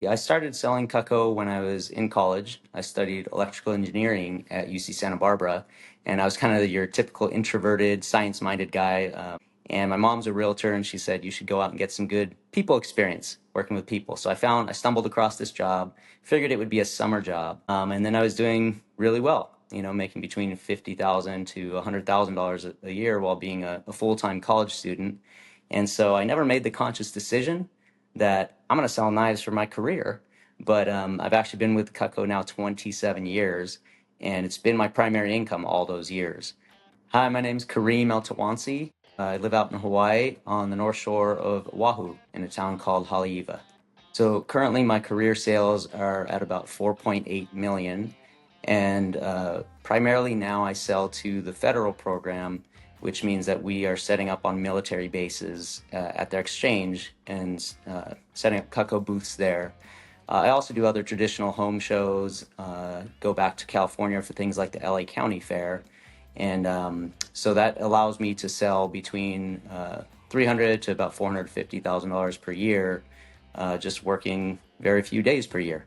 Yeah, I started selling Cutco when I was in college. I studied electrical engineering at UC Santa Barbara, and I was kind of your typical introverted, science-minded guy. And my mom's a realtor, and she said you should go out and get some good people experience working with people. So I stumbled across this job, figured it would be a summer job, and then I was doing really well. Making between $50,000 to $100,000 a year while being a full-time college student. And so I never made the conscious decision that I'm going to sell knives for my career. But I've actually been with Cutco now 27 years, and it's been my primary income all those years. Hi, my name's Kareem Tsi. I live out in Hawaii on the North Shore of Oahu in a town called Haleiwa. So currently my career sales are at about 4.8 million. And primarily now I sell to the federal program, which means that we are setting up on military bases at their exchange and setting up Cutco booths there. I also do other traditional home shows, go back to California for things like the LA County Fair. And so that allows me to sell between $300 to about $450,000 per year, just working very few days per year.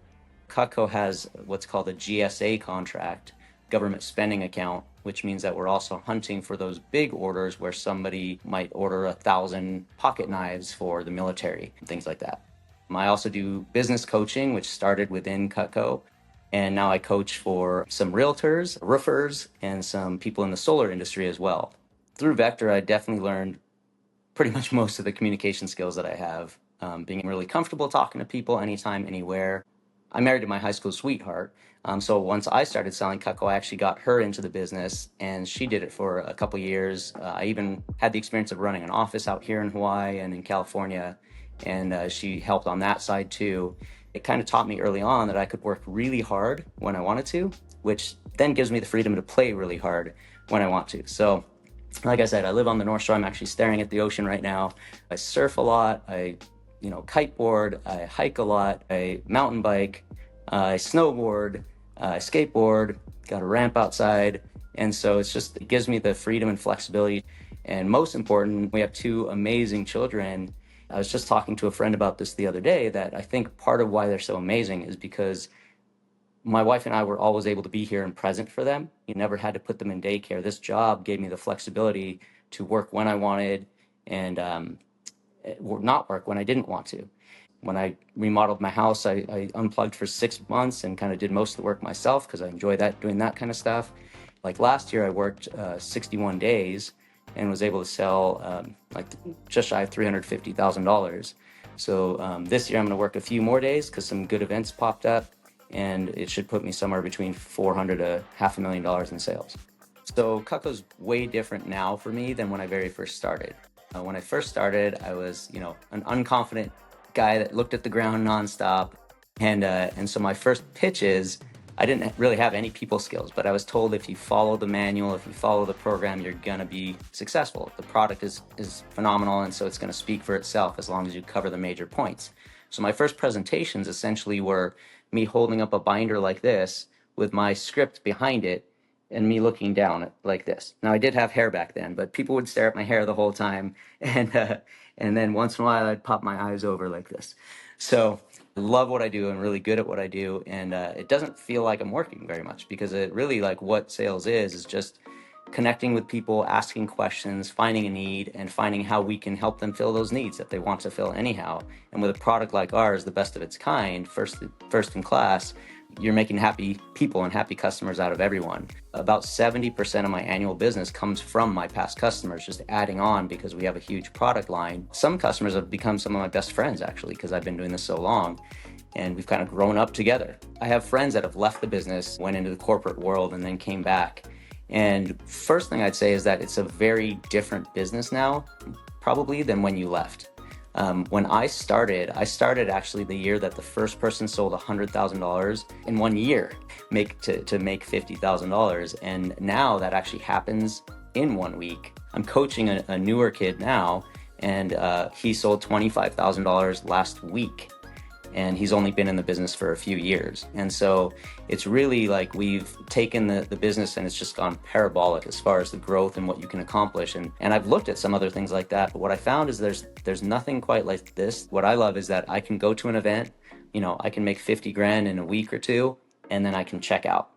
Cutco has what's called a GSA contract, government spending account, which means that we're also hunting for those big orders where somebody might order 1,000 pocket knives for the military and things like that. I also do business coaching, which started within Cutco. And now I coach for some realtors, roofers, and some people in the solar industry as well. Through Vector, I definitely learned pretty much most of the communication skills that I have, being really comfortable talking to people anytime, anywhere. I'm married to my high school sweetheart. So once I started selling Cutco, I actually got her into the business, and she did it for a couple years. I even had the experience of running an office out here in Hawaii and in California, and she helped on that side too. It kind of taught me early on that I could work really hard when I wanted to, which then gives me the freedom to play really hard when I want to. So like I said, I live on the North Shore. I'm actually staring at the ocean right now. I surf a lot. I kiteboard. I hike a lot. I mountain bike. I snowboard. I skateboard. Got a ramp outside. And so it gives me the freedom and flexibility. And most important, we have two amazing children. I was just talking to a friend about this the other day, that I think part of why they're so amazing is because my wife and I were always able to be here and present for them. You never had to put them in daycare. This job gave me the flexibility to work when I wanted and not work when I didn't want to. When I remodeled my house, I unplugged for 6 months and kind of did most of the work myself because I enjoy doing that kind of stuff. Like last year, I worked 61 days and was able to sell just shy of $350,000. So this year I'm going to work a few more days because some good events popped up, and it should put me somewhere between $400,000 to $500,000 in sales. So Cutco's way different now for me than when I very first started. When I first started, I was, an unconfident guy that looked at the ground nonstop, and so my first pitches, I didn't really have any people skills, but I was told if you follow the manual, if you follow the program, you're gonna be successful. The product is phenomenal, and so it's gonna speak for itself as long as you cover the major points. So my first presentations essentially were me holding up a binder like this with my script behind it and me looking down like this. Now I did have hair back then, but people would stare at my hair the whole time, and then once in a while I'd pop my eyes over like this. So I love what I do. I'm really good at what I do, and it doesn't feel like I'm working very much because it really, like, what sales is just connecting with people, asking questions, finding a need, and finding how we can help them fill those needs that they want to fill anyhow. And with a product like ours, the best of its kind, first in class, you're making happy people and happy customers out of everyone. About 70% of my annual business comes from my past customers, just adding on because we have a huge product line. Some customers have become some of my best friends, actually, because I've been doing this so long, and we've kind of grown up together. I have friends that have left the business, went into the corporate world, and then came back. And first thing I'd say is that it's a very different business now, probably, than when you left. When I started actually the year that the first person sold $100,000 in 1 year, to make $50,000. And now that actually happens in 1 week. I'm coaching a newer kid now, and he sold $25,000 last week. And he's only been in the business for a few years. And so it's really like we've taken the business and it's just gone parabolic as far as the growth and what you can accomplish. And I've looked at some other things like that, but what I found is there's nothing quite like this. What I love is that I can go to an event, I can make 50 grand in a week or two, and then I can check out.